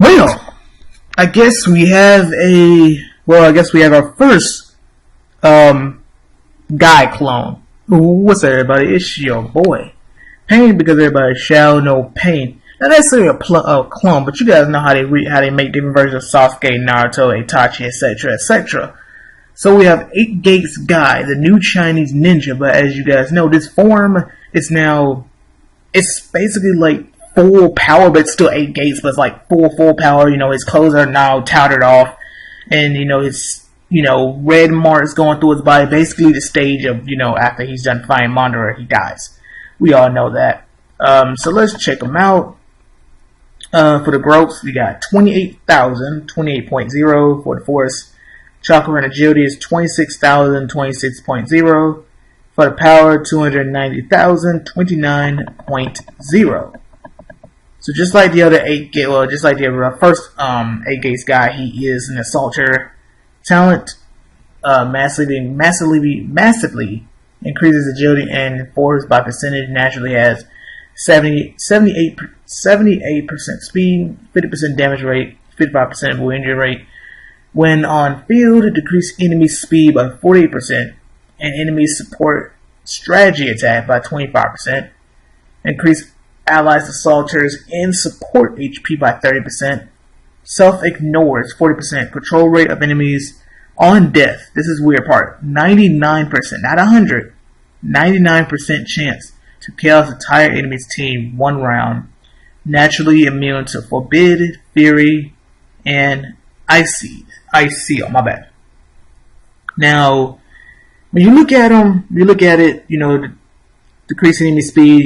Well, I guess we have our first guy clone. What's up, everybody? It's your boy Pain, because everybody shall know Pain. Not necessarily a clone, but you guys know how they make different versions of Sasuke, Naruto, Itachi, etc., etc. So we have 8 Gates Guy, the new Chinese ninja. But as you guys know, this form is now, it's basically like full power, but it's still 8 gates, but it's like full power. You know, his clothes are now touted off, and his red marks going through his body. Basically, the stage of after he's done fighting Mandara, he dies. We all know that. So let's check him out. For the growths, we got 28,000, 28.0 for the force. Chakra and agility is 26,000, 26.0. For the power, 290,000, 29.0. So just like the other 8 gate, just like the first 8 gates guy, he is an assaulter talent. Massively increases agility and force by percentage. Naturally has 78% speed, 50% damage rate, 55% avoid injury rate. When on field, decrease enemy speed by 48%, and enemy support strategy attack by 25%. Increase allies, assaulters, and support HP by 30%. Self-ignores 40%. Control rate of enemies on death. This is weird part. 99%, not 100. 99% chance to chaos entire enemy's team 1 round. Naturally immune to Forbid, Fury, and Ice Seal. My bad. Now, when you look at him, decrease enemy speed.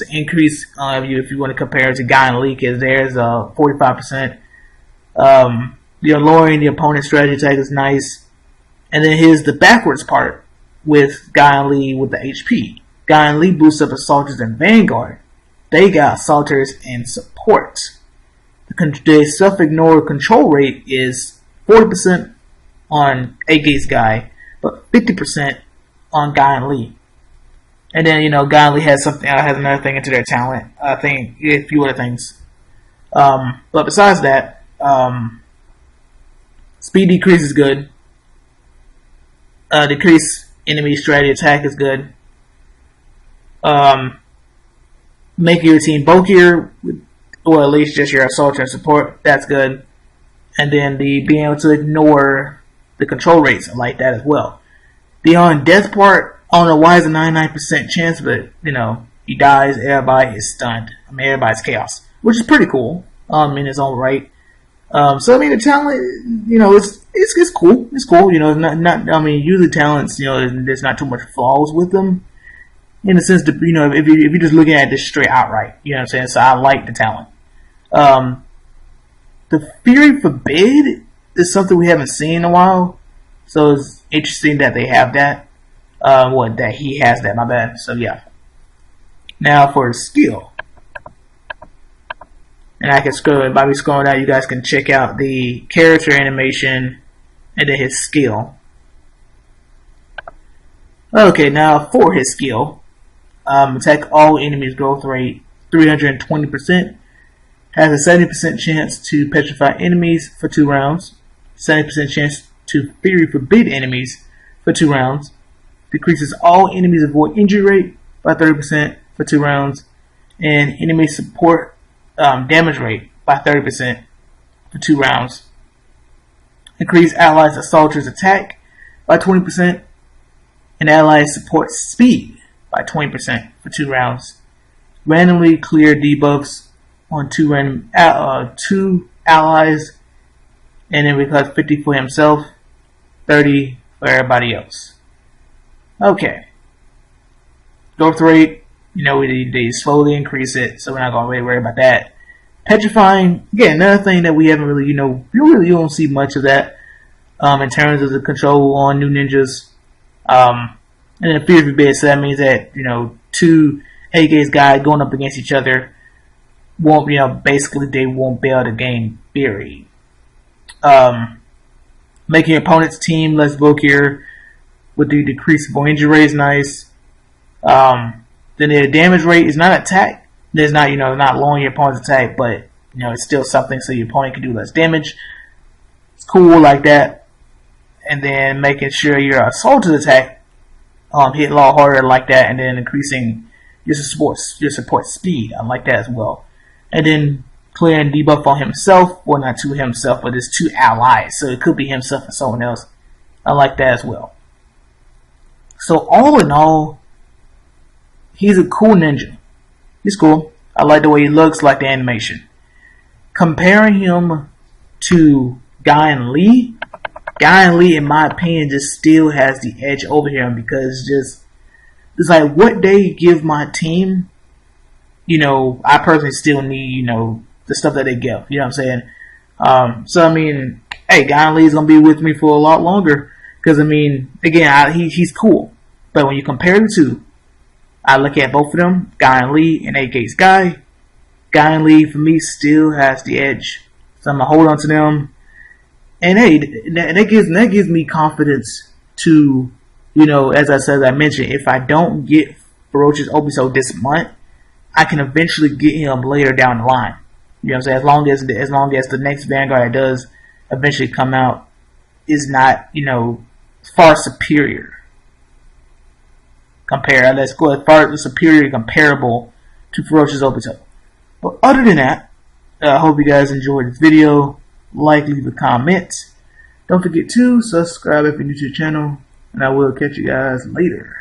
Increase if you want to compare it to Guy and Lee, because there's 45%. Lowering the opponent's strategy attack is nice. And then here's the backwards part with Guy and Lee with the HP. Guy and Lee boosts up assaulters and Vanguard. They got assaulters and support. The self-ignore control rate is 40% on 8 Gates Guy, but 50% on Guy and Lee. And then Guy and Lee has another thing into their talent. I think a few other things. But besides that, speed decrease is good. Decrease enemy strategy attack is good. Make your team bulkier, or at least just your assaulter and support. That's good. And then the being able to ignore the control rates, I like that as well. The on death part, I don't know why it's a 99% chance, but he dies. Everybody is stunned. Everybody's chaos, which is pretty cool. In its own right. So the talent, it's cool. It's cool. Usually talents, there's not too much flaws with them. In the sense that, if you're just looking at this straight outright, you know what I'm saying? So I like the talent. The Fury Forbid is something we haven't seen in a while. So it's interesting that they have that. That he has that, my bad. So yeah. Now for skill. And I can scroll, by me scrolling down, you guys can check out the character animation and then his skill. Okay, now for his skill. Attack all enemies growth rate 320%. Has a 70% chance to petrify enemies for 2 rounds. 70% chance to Fury Forbid enemies for 2 rounds. Decreases all enemies avoid injury rate by 30% for 2 rounds. And enemy support damage rate by 30% for 2 rounds. Increase allies assaulters attack by 20%. And allies support speed by 20% for 2 rounds. Randomly clear debuffs on 2 allies, and then we collect 50 for himself, 30 for everybody else. Okay. Growth rate, they slowly increase it, so we're not gonna really worry about that. Petrifying, again, another thing that we haven't really, you don't see much of that in terms of the control on new ninjas. And then Fury Forbid, so that means that 2 8 Gates guys going up against each other won't, basically they won't be able to gain Fury. Making your opponent's team less bulkier with the decreased injury rate is nice. Then the damage rate is not attack. There's not, not lowering your opponent's attack, but You know, it's still something so your opponent can do less damage. It's cool like that. And then making sure your assaulted attack hit a lot harder like that, and then increasing your support speed. I like that as well. And then clearing debuff on himself, well, not to himself, but it's to allies. So it could be himself and someone else. I like that as well. So all in all, he's a cool ninja. He's cool. I like the way he looks, like the animation. Comparing him to Guy Lee, in my opinion, just still has the edge over him, because it's like what they give my team, you know, I personally still need, you know, the stuff that they give. You know what I'm saying? So I mean, hey, Guy Lee's gonna be with me for a lot longer, because I mean, again, he's cool. But when you compare the two, I look at both of them, Guy Lee and AK's Guy. Guy Lee for me still has the edge, so I'm gonna hold on to them. And hey, that gives me confidence to, you know, as I mentioned, if I don't get Ferocious Obito this month, I can eventually get him later down the line. You know what I'm saying? As long as the next Vanguard that does eventually come out is not, you know, far superior. Let's go as far as superior comparable to Ferocious Obito. But other than that, I hope you guys enjoyed this video. Like, leave a comment. Don't forget to subscribe if you're new to the channel, and I will catch you guys later.